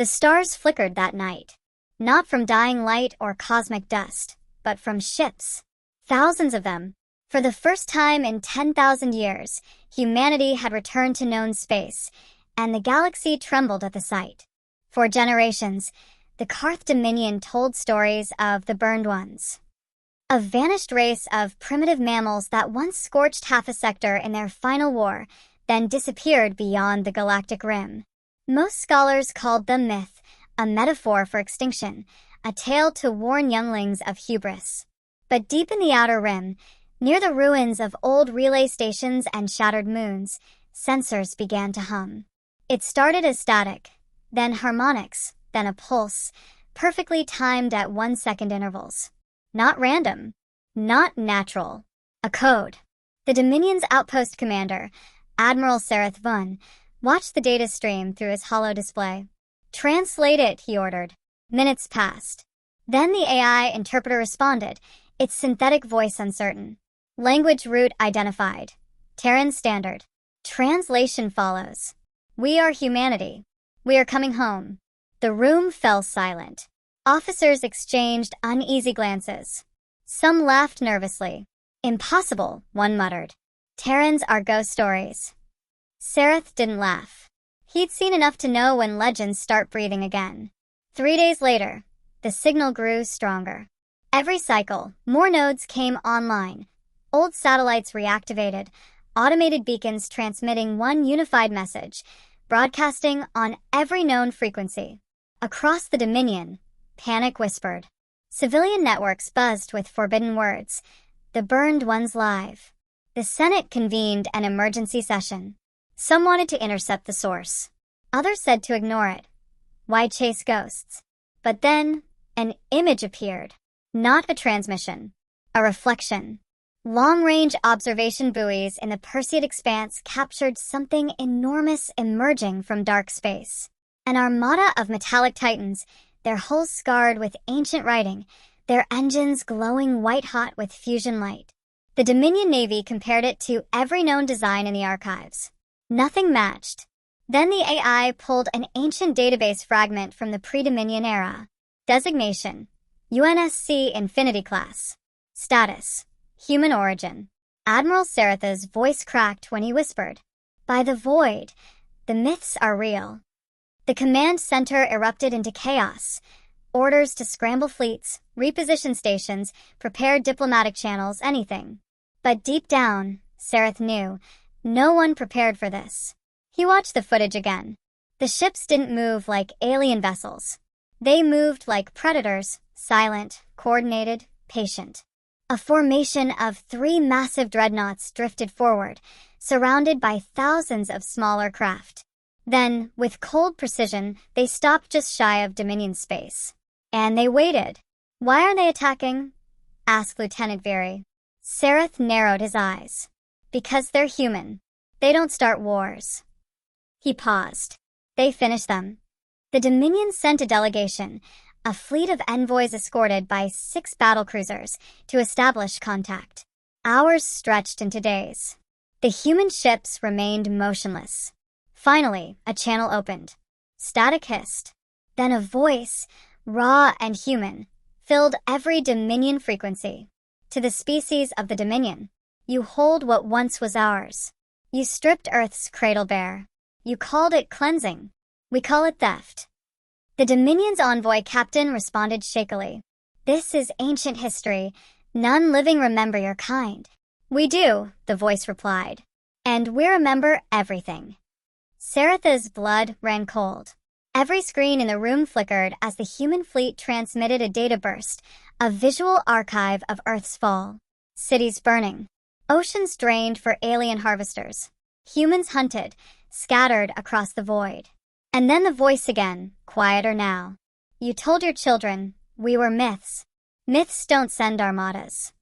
The stars flickered that night. Not from dying light or cosmic dust, but from ships. Thousands of them. For the first time in 10,000 years, humanity had returned to known space, and the galaxy trembled at the sight. For generations, the Karth Dominion told stories of the burned ones. A vanished race of primitive mammals that once scorched half a sector in their final war, then disappeared beyond the galactic rim. Most scholars called them myth, a metaphor for extinction, a tale to warn younglings of hubris. But deep in the outer rim, near the ruins of old relay stations and shattered moons, sensors began to hum. It started as static, then harmonics, then a pulse, perfectly timed at 1-second intervals. Not random, not natural. A code. The Dominion's outpost commander, Admiral Sareth Vun, watched the data stream through his holo display. "Translate it," he ordered. Minutes passed. Then the AI interpreter responded, its synthetic voice uncertain. Language route identified. Terran standard. Translation follows. "We are humanity. We are coming home." The room fell silent. Officers exchanged uneasy glances. Some laughed nervously. "Impossible," one muttered. "Terrans are ghost stories." Sareth didn't laugh. He'd seen enough to know when legends start breathing again. 3 days later, the signal grew stronger. Every cycle, more nodes came online. Old satellites reactivated, automated beacons transmitting one unified message, broadcasting on every known frequency. Across the Dominion, panic whispered. Civilian networks buzzed with forbidden words. The burned ones live. The Senate convened an emergency session. Some wanted to intercept the source. Others said to ignore it. Why chase ghosts? But then, an image appeared. Not a transmission. A reflection. Long-range observation buoys in the Perseid expanse captured something enormous emerging from dark space. An armada of metallic titans, their hulls scarred with ancient writing, their engines glowing white-hot with fusion light. The Dominion Navy compared it to every known design in the archives. Nothing matched. Then the AI pulled an ancient database fragment from the pre-Dominion era. Designation: UNSC Infinity Class. Status: Human origin. Admiral Sareth's voice cracked when he whispered, "By the void, the myths are real." The command center erupted into chaos. Orders to scramble fleets, reposition stations, prepare diplomatic channels, anything. But deep down, Sareth knew, no one prepared for this. He watched the footage again. The ships didn't move like alien vessels. They moved like predators, silent, coordinated, patient. A formation of 3 massive dreadnoughts drifted forward, surrounded by thousands of smaller craft. Then, with cold precision, they stopped just shy of Dominion space. And they waited. "Why are they attacking?" asked Lieutenant Veery. Sareth narrowed his eyes. "Because they're human. They don't start wars." He paused. "They finish them." The Dominion sent a delegation, a fleet of envoys escorted by 6 battlecruisers, to establish contact. Hours stretched into days. The human ships remained motionless. Finally, a channel opened. Static hissed. Then a voice, raw and human, filled every Dominion frequency. "To the species of the Dominion, you hold what once was ours. You stripped Earth's cradle bare. You called it cleansing. We call it theft." The Dominion's envoy captain responded shakily. "This is ancient history. None living remember your kind." "We do," the voice replied. "And we remember everything." Sareth's blood ran cold. Every screen in the room flickered as the human fleet transmitted a data burst, a visual archive of Earth's fall. Cities burning. Oceans drained for alien harvesters. Humans hunted, scattered across the void. And then the voice again, quieter now. "You told your children, we were myths. Myths don't send armadas."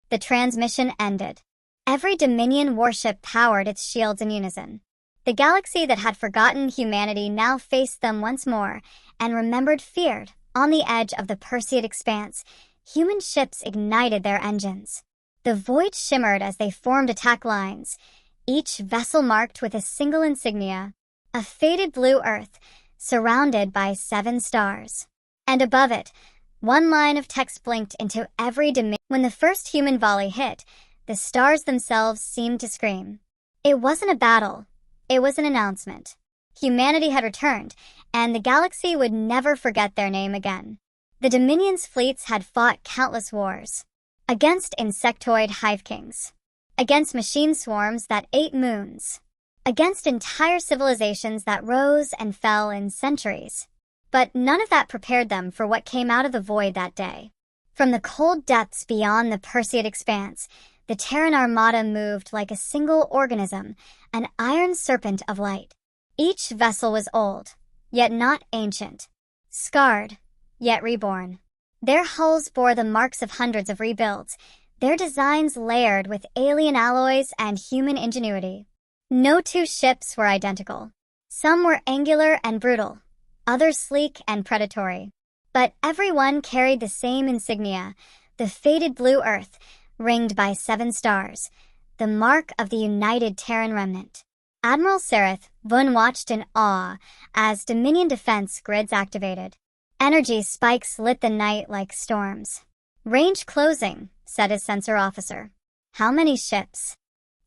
The transmission ended. Every Dominion warship powered its shields in unison. The galaxy that had forgotten humanity now faced them once more, and remembered feared, on the edge of the Perseid expanse, human ships ignited their engines. The void shimmered as they formed attack lines, each vessel marked with a single insignia. A faded blue Earth, surrounded by 7 stars. And above it, one line of text blinked into every dimension. When the first human volley hit, the stars themselves seemed to scream. It wasn't a battle. It was an announcement. Humanity had returned, and the galaxy would never forget their name again. The Dominion's fleets had fought countless wars. Against insectoid hive kings. Against machine swarms that ate moons. Against entire civilizations that rose and fell in centuries. But none of that prepared them for what came out of the void that day. From the cold depths beyond the Perseid expanse, the Terran Armada moved like a single organism, an iron serpent of light. Each vessel was old, yet not ancient. Scarred, yet reborn. Their hulls bore the marks of hundreds of rebuilds, their designs layered with alien alloys and human ingenuity. No two ships were identical. Some were angular and brutal, others sleek and predatory. But every one carried the same insignia, the faded blue earth, ringed by 7 stars, the mark of the united Terran remnant. Admiral Sereth Vun watched in awe as Dominion defense grids activated. Energy spikes lit the night like storms. "Range closing," said his sensor officer. "How many ships?"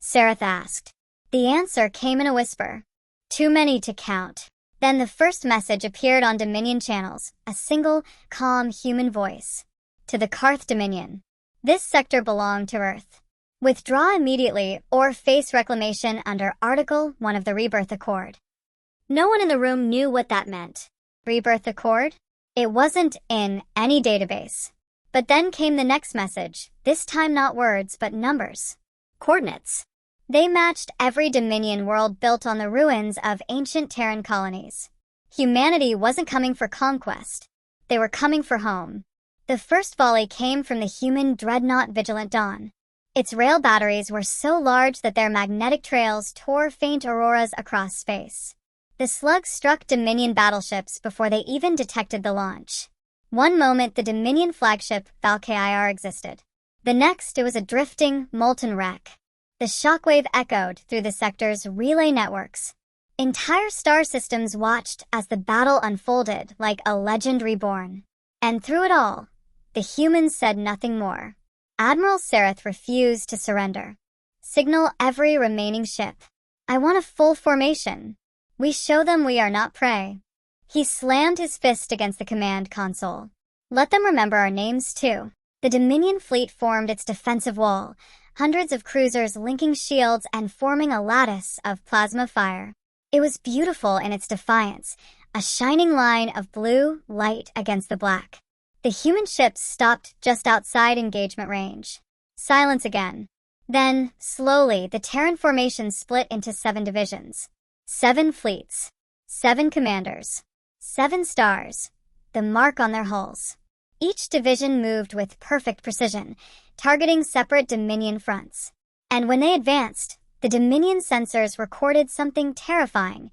Sereth asked. The answer came in a whisper. "Too many to count." Then the first message appeared on Dominion channels, a single, calm human voice. "To the Karth Dominion. This sector belonged to Earth. Withdraw immediately or face reclamation under Article 1 of the Rebirth Accord." No one in the room knew what that meant. Rebirth Accord? It wasn't in any database. But then came the next message, this time not words but numbers. Coordinates. They matched every Dominion world built on the ruins of ancient Terran colonies. Humanity wasn't coming for conquest. They were coming for home. The first volley came from the human dreadnought Vigilant Dawn. Its rail batteries were so large that their magnetic trails tore faint auroras across space. The slugs struck Dominion battleships before they even detected the launch. One moment the Dominion flagship Valkyr existed. The next it was a drifting, molten wreck. The shockwave echoed through the sector's relay networks. Entire star systems watched as the battle unfolded like a legend reborn. And through it all, the humans said nothing more. Admiral Sereth refused to surrender. "Signal every remaining ship. I want a full formation. We show them we are not prey." He slammed his fist against the command console. "Let them remember our names too." The Dominion fleet formed its defensive wall, hundreds of cruisers linking shields and forming a lattice of plasma fire. It was beautiful in its defiance, a shining line of blue light against the black. The human ships stopped just outside engagement range. Silence again. Then, slowly, the Terran formation split into 7 divisions. 7 fleets. 7 commanders. 7 stars. The mark on their hulls. Each division moved with perfect precision, targeting separate Dominion fronts. And when they advanced, the Dominion sensors recorded something terrifying.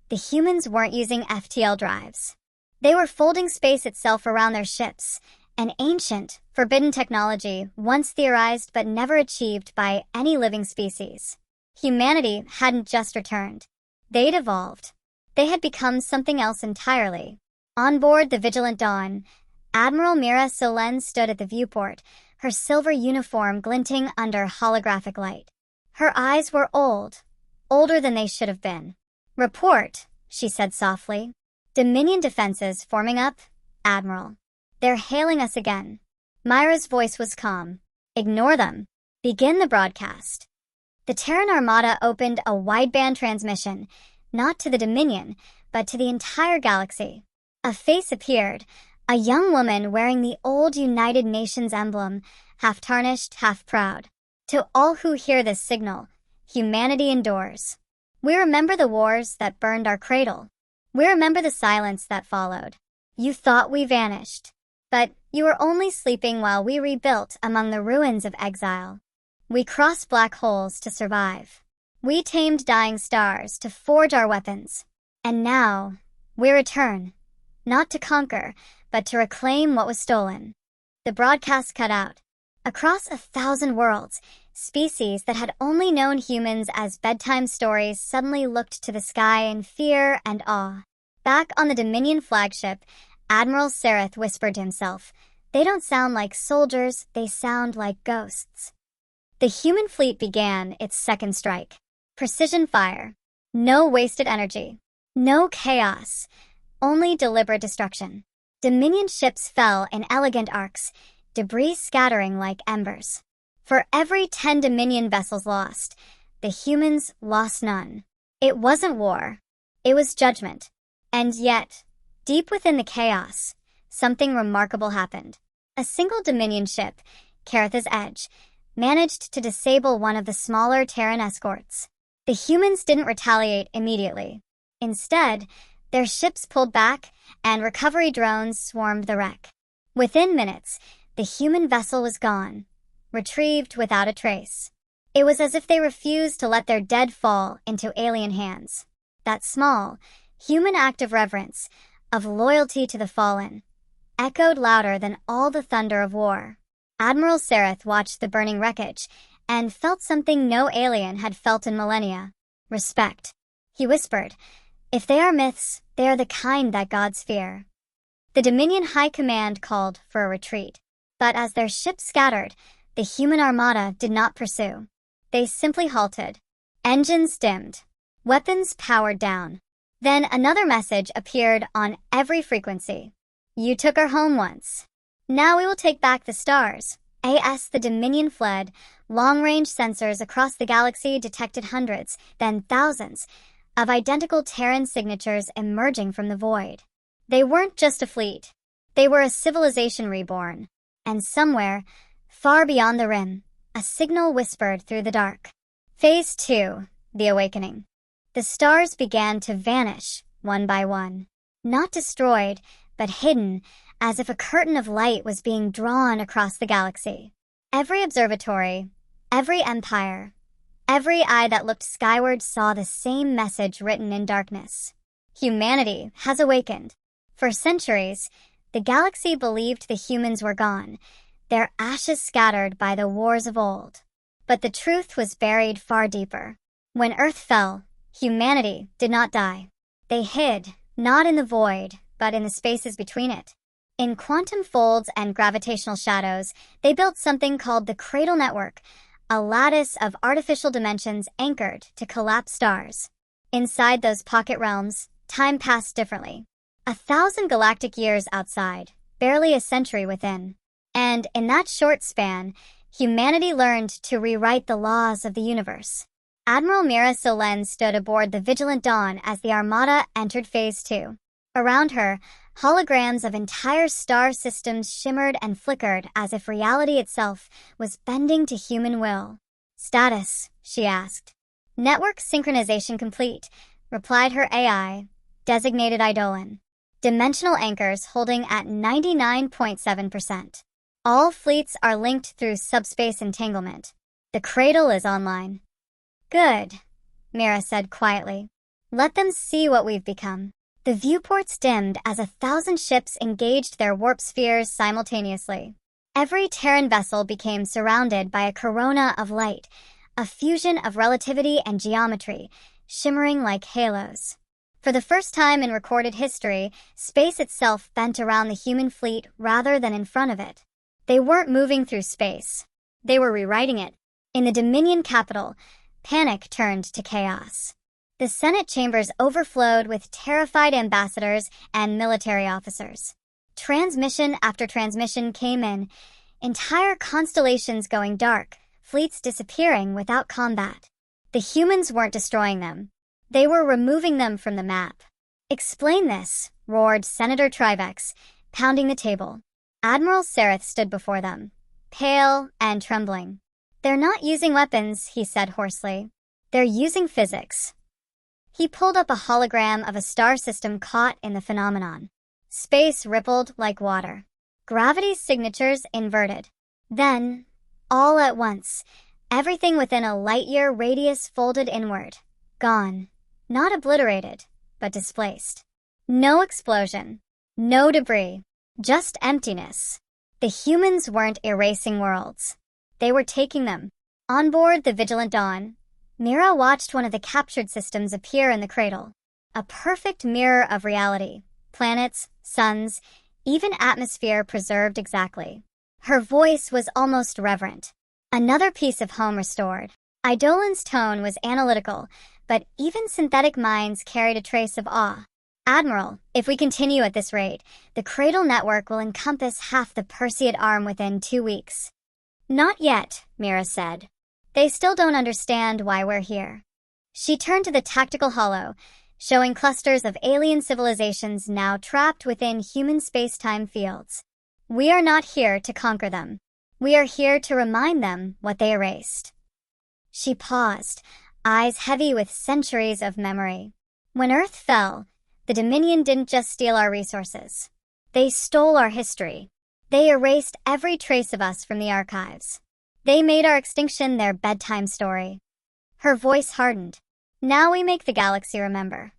The humans weren't using FTL drives. They were folding space itself around their ships, an ancient, forbidden technology once theorized but never achieved by any living species. Humanity hadn't just returned. They'd evolved. They had become something else entirely. On board the Vigilant Dawn, Admiral Mira Solen stood at the viewport, her silver uniform glinting under holographic light. Her eyes were old, older than they should have been. "Report," she said softly. "Dominion defenses forming up, Admiral. They're hailing us again." Myra's voice was calm. "Ignore them. Begin the broadcast." The Terran Armada opened a wideband transmission, not to the Dominion, but to the entire galaxy. A face appeared, a young woman wearing the old United Nations emblem, half tarnished, half proud. "To all who hear this signal, humanity endures. We remember the wars that burned our cradle. We remember the silence that followed. You thought we vanished. But you were only sleeping while we rebuilt among the ruins of exile. We crossed black holes to survive. We tamed dying stars to forge our weapons. And now, we return. Not to conquer, but to reclaim what was stolen." The broadcast cut out. Across 1,000 worlds, species that had only known humans as bedtime stories suddenly looked to the sky in fear and awe. Back on the Dominion flagship, Admiral Sareth whispered to himself, "They don't sound like soldiers, they sound like ghosts." The human fleet began its second strike. Precision fire. No wasted energy. No chaos. Only deliberate destruction. Dominion ships fell in elegant arcs, debris scattering like embers. For every 10 Dominion vessels lost, the humans lost none. It wasn't war. It was judgment. And yet, deep within the chaos, something remarkable happened. A single Dominion ship, Caratha's Edge, managed to disable one of the smaller Terran escorts. The humans didn't retaliate immediately. Instead, their ships pulled back, and recovery drones swarmed the wreck. Within minutes, the human vessel was gone, retrieved without a trace. It was as if they refused to let their dead fall into alien hands. That small, human act of reverence, of loyalty to the fallen, echoed louder than all the thunder of war. Admiral Sareth watched the burning wreckage and felt something no alien had felt in millennia. Respect. He whispered, "If they are myths, they are the kind that gods fear." The Dominion High Command called for a retreat. But as their ships scattered, the human armada did not pursue. They simply halted. Engines dimmed. Weapons powered down. Then another message appeared on every frequency. "You took her home once. Now we will take back the stars." As the Dominion fled, long-range sensors across the galaxy detected hundreds, then thousands, of identical Terran signatures emerging from the void. They weren't just a fleet. They were a civilization reborn. And somewhere, far beyond the rim, a signal whispered through the dark. Phase 2, the awakening. The stars began to vanish, one by one. Not destroyed, but hidden, as if a curtain of light was being drawn across the galaxy. Every observatory, every empire, every eye that looked skyward saw the same message written in darkness. Humanity has awakened. For centuries, the galaxy believed the humans were gone, their ashes scattered by the wars of old. But the truth was buried far deeper. When Earth fell, humanity did not die. They hid, not in the void, but in the spaces between it. In quantum folds and gravitational shadows, they built something called the Cradle Network, a lattice of artificial dimensions anchored to collapsed stars. Inside those pocket realms, time passed differently. 1,000 galactic years outside, barely a century within. And in that short span, humanity learned to rewrite the laws of the universe. Admiral Mira Solen stood aboard the Vigilant Dawn as the Armada entered Phase 2. Around her, holograms of entire star systems shimmered and flickered as if reality itself was bending to human will. "Status," she asked. "Network synchronization complete," replied her AI, designated Eidolon. "Dimensional anchors holding at 99.7%. All fleets are linked through subspace entanglement. The cradle is online." "Good," Mira said quietly. "Let them see what we've become." The viewports dimmed as 1,000 ships engaged their warp spheres simultaneously. Every Terran vessel became surrounded by a corona of light, a fusion of relativity and geometry, shimmering like halos. For the first time in recorded history, space itself bent around the human fleet rather than in front of it. They weren't moving through space. They were rewriting it. In the Dominion capital, panic turned to chaos. The Senate chambers overflowed with terrified ambassadors and military officers. Transmission after transmission came in, entire constellations going dark, fleets disappearing without combat. The humans weren't destroying them. They were removing them from the map. "Explain this," roared Senator Trivex, pounding the table. Admiral Sareth stood before them, pale and trembling. "They're not using weapons," he said hoarsely. "They're using physics." He pulled up a hologram of a star system caught in the phenomenon. Space rippled like water. Gravity's signatures inverted. Then, all at once, everything within a light-year radius folded inward. Gone. Not obliterated, but displaced. No explosion. No debris. Just emptiness. The humans weren't erasing worlds. They were taking them. On board the Vigilant Dawn, Mira watched one of the captured systems appear in the cradle. a perfect mirror of reality. Planets, suns, even atmosphere preserved exactly. Her voice was almost reverent. Another piece of home restored. Idolin's tone was analytical, but even synthetic minds carried a trace of awe. Admiral, if we continue at this rate, the Cradle network will encompass half the Perseid arm within 2 weeks. Not yet, Mira said. They still don't understand why we're here. She turned to the tactical holo, showing clusters of alien civilizations now trapped within human space-time fields. We are not here to conquer them. We are here to remind them what they erased. She paused, eyes heavy with centuries of memory. When Earth fell, the Dominion didn't just steal our resources. They stole our history. They erased every trace of us from the archives. They made our extinction their bedtime story. Her voice hardened. Now we make the galaxy remember.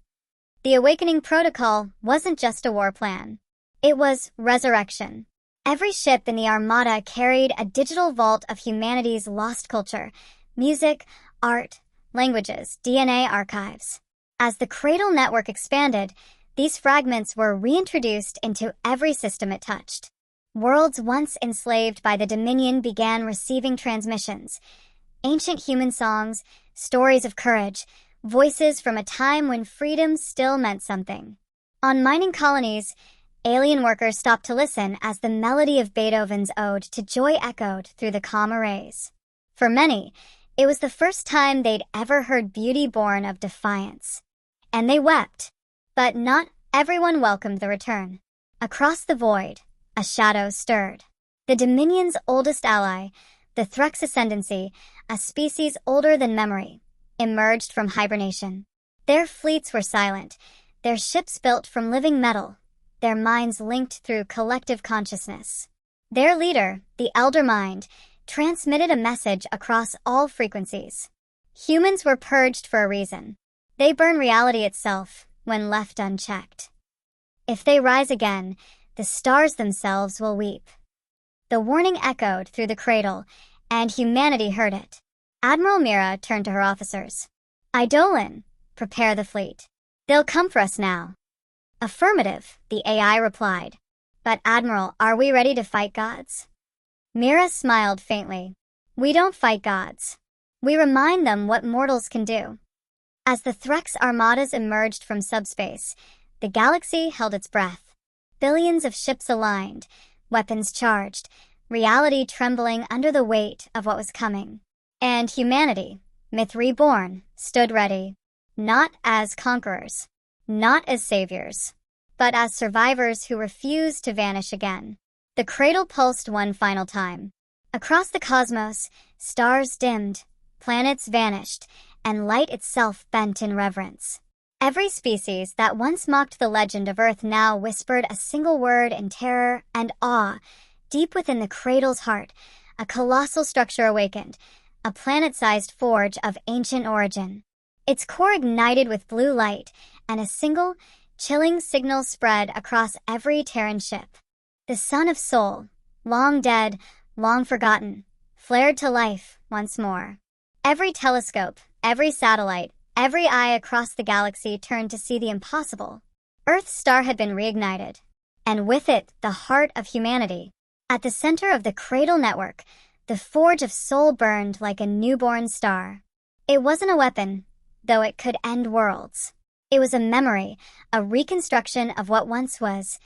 The Awakening Protocol wasn't just a war plan. It was resurrection. Every ship in the Armada carried a digital vault of humanity's lost culture, music, art, languages, DNA archives. As the Cradle network expanded, these fragments were reintroduced into every system it touched. Worlds once enslaved by the Dominion began receiving transmissions. Ancient human songs, stories of courage, voices from a time when freedom still meant something. On mining colonies, alien workers stopped to listen as the melody of Beethoven's Ode to Joy echoed through the calm arrays. For many, it was the first time they'd ever heard beauty born of defiance. And they wept. But not everyone welcomed the return. Across the void, a shadow stirred. The Dominion's oldest ally, the Threx Ascendancy, a species older than memory, emerged from hibernation. Their fleets were silent, their ships built from living metal, their minds linked through collective consciousness. Their leader, the Elder Mind, transmitted a message across all frequencies. Humans were purged for a reason. They burn reality itself when left unchecked. If they rise again, the stars themselves will weep. The warning echoed through the Cradle, and humanity heard it. Admiral Mira turned to her officers. Idolin, prepare the fleet. They'll come for us now. Affirmative, the AI replied. But Admiral, are we ready to fight gods? Mira smiled faintly. We don't fight gods. We remind them what mortals can do. As the Threx armadas emerged from subspace, the galaxy held its breath. Billions of ships aligned, weapons charged, reality trembling under the weight of what was coming. And humanity, myth reborn, stood ready, not as conquerors, not as saviors, but as survivors who refused to vanish again. The Cradle pulsed one final time. Across the cosmos, stars dimmed, planets vanished, and light itself bent in reverence. Every species that once mocked the legend of Earth now whispered a single word in terror and awe. Deep within the Cradle's heart, a colossal structure awakened, a planet-sized forge of ancient origin. Its core ignited with blue light, and a single, chilling signal spread across every Terran ship. The Sun of Sol, long dead, long forgotten, flared to life once more. Every telescope, every satellite, every eye across the galaxy turned to see the impossible. Earth's star had been reignited, and with it, the heart of humanity. At the center of the Cradle network, the Forge of Soul burned like a newborn star. It wasn't a weapon, though it could end worlds. It was a memory, a reconstruction of what once was.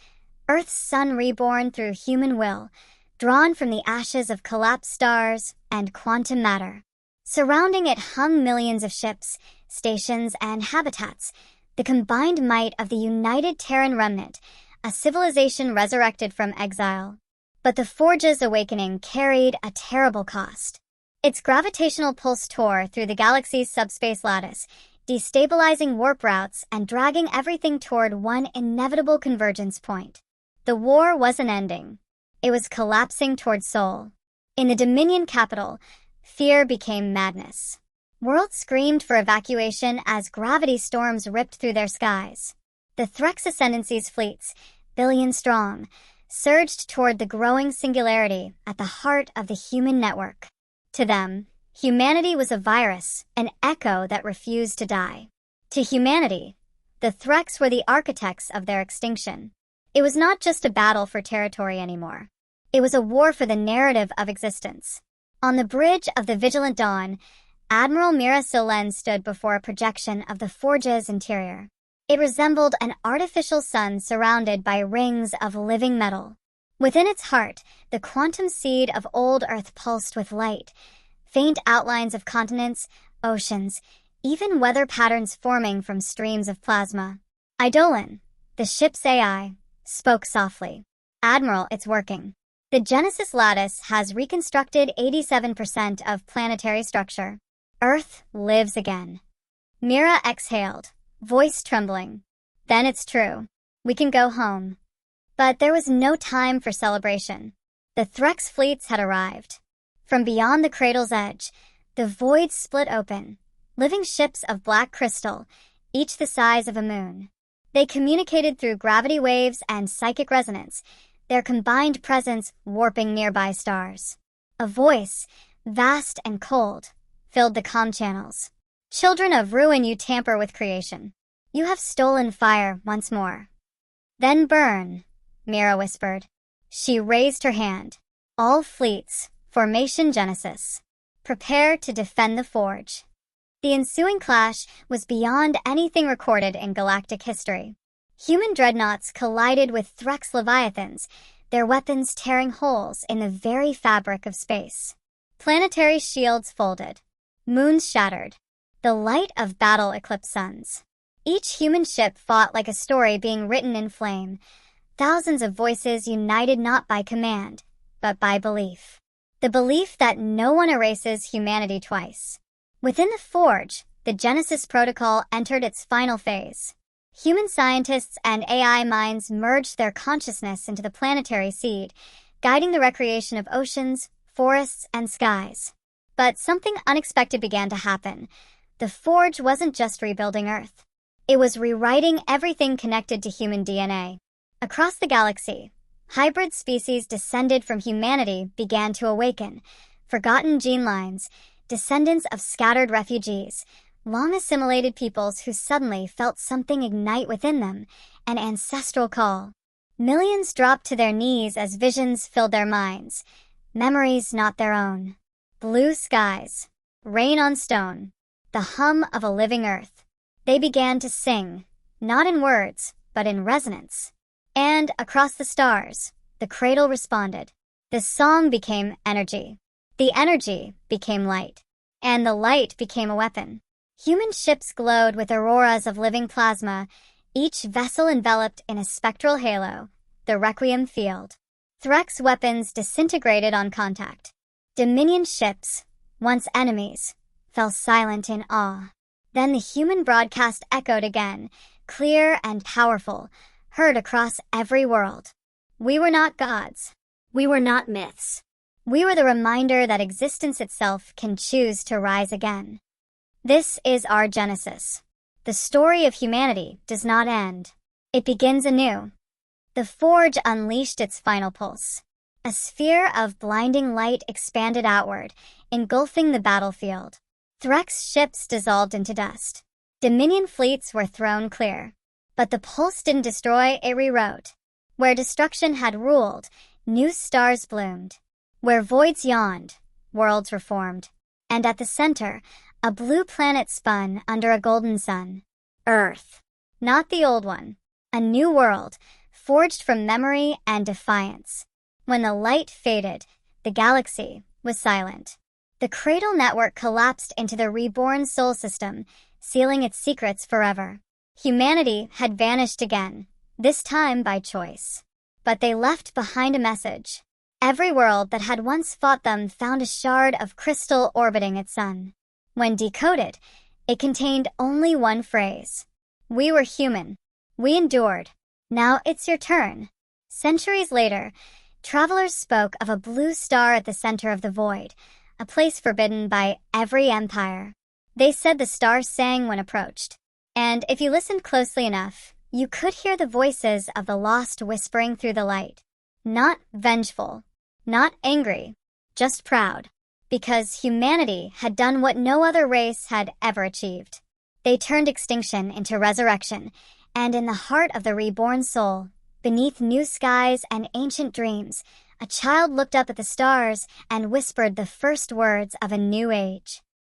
Earth's sun reborn through human will, drawn from the ashes of collapsed stars and quantum matter. Surrounding it hung millions of ships, stations, and habitats, the combined might of the united Terran remnant, a civilization resurrected from exile. But the Forge's awakening carried a terrible cost. Its gravitational pulse tore through the galaxy's subspace lattice, destabilizing warp routes and dragging everything toward one inevitable convergence point. The war wasn't ending. It was collapsing toward Sol. In the Dominion capital, fear became madness. Worlds screamed for evacuation as gravity storms ripped through their skies. The Threx Ascendancy's fleets, billion strong, surged toward the growing singularity at the heart of the human network. To them, humanity was a virus, an echo that refused to die. To humanity, The Threks were the architects of their extinction. It was not just a battle for territory anymore. It was a war for the narrative of existence. On the bridge of the Vigilant Dawn, Admiral Mira Silen stood before a projection of the Forge's interior. It resembled an artificial sun surrounded by rings of living metal. Within its heart, the quantum seed of old Earth pulsed with light, faint outlines of continents, oceans, even weather patterns forming from streams of plasma. Eidolon, the ship's AI, spoke softly. Admiral, it's working. The Genesis lattice has reconstructed 87% of planetary structure. Earth lives again. Mira exhaled, voice trembling. Then it's true. We can go home. But there was no time for celebration. The Threx fleets had arrived. From beyond the cradle's edge, the void split open. Living ships of black crystal, each the size of a moon. They communicated through gravity waves and psychic resonance, their combined presence warping nearby stars. A voice, vast and cold, filled the comm channels. Children of ruin, you tamper with creation. You have stolen fire once more. Then burn, Mira whispered. She raised her hand. All fleets, formation Genesis. Prepare to defend the Forge. The ensuing clash was beyond anything recorded in galactic history. Human dreadnoughts collided with Threx leviathans, their weapons tearing holes in the very fabric of space. Planetary shields folded. Moons shattered. The light of battle eclipsed suns. Each human ship fought like a story being written in flame. Thousands of voices united not by command, but by belief. The belief that no one erases humanity twice. Within the Forge, the Genesis Protocol entered its final phase. Human scientists and AI minds merged their consciousness into the planetary seed, guiding the recreation of oceans, forests, and skies. But something unexpected began to happen. The Forge wasn't just rebuilding Earth. It was rewriting everything connected to human DNA. Across the galaxy, hybrid species descended from humanity began to awaken. Forgotten gene lines, descendants of scattered refugees, long assimilated peoples who suddenly felt something ignite within them, an ancestral call. Millions dropped to their knees as visions filled their minds, memories not their own. Blue skies, rain on stone, the hum of a living earth. They began to sing, not in words, but in resonance. And across the stars, the cradle responded. The song became energy. The energy became light. And the light became a weapon. Human ships glowed with auroras of living plasma, each vessel enveloped in a spectral halo, the Requiem field. Threx weapons disintegrated on contact. Dominion ships, once enemies, fell silent in awe. Then the human broadcast echoed again, clear and powerful, heard across every world. We were not gods. We were not myths. We were the reminder that existence itself can choose to rise again. This is our Genesis. The story of humanity does not end. It begins anew. The Forge unleashed its final pulse. A sphere of blinding light expanded outward, engulfing the battlefield. Threx ships dissolved into dust. Dominion fleets were thrown clear. But the pulse didn't destroy, it rewrote. Where destruction had ruled, new stars bloomed. Where voids yawned, worlds were formed. And at the center, a blue planet spun under a golden sun. Earth. Not the old one. A new world, forged from memory and defiance. When the light faded, the galaxy was silent. The cradle network collapsed into the reborn soul system, sealing its secrets forever. Humanity had vanished again, this time by choice. But they left behind a message. Every world that had once fought them found a shard of crystal orbiting its sun. When decoded, it contained only one phrase. We were human. We endured. Now it's your turn. Centuries later, travelers spoke of a blue star at the center of the void, a place forbidden by every empire. They said the star sang when approached. And if you listened closely enough, you could hear the voices of the lost whispering through the light. Not vengeful, not angry, just proud. Because humanity had done what no other race had ever achieved. They turned extinction into resurrection, and in the heart of the reborn soul, beneath new skies and ancient dreams, a child looked up at the stars and whispered the first words of a new age.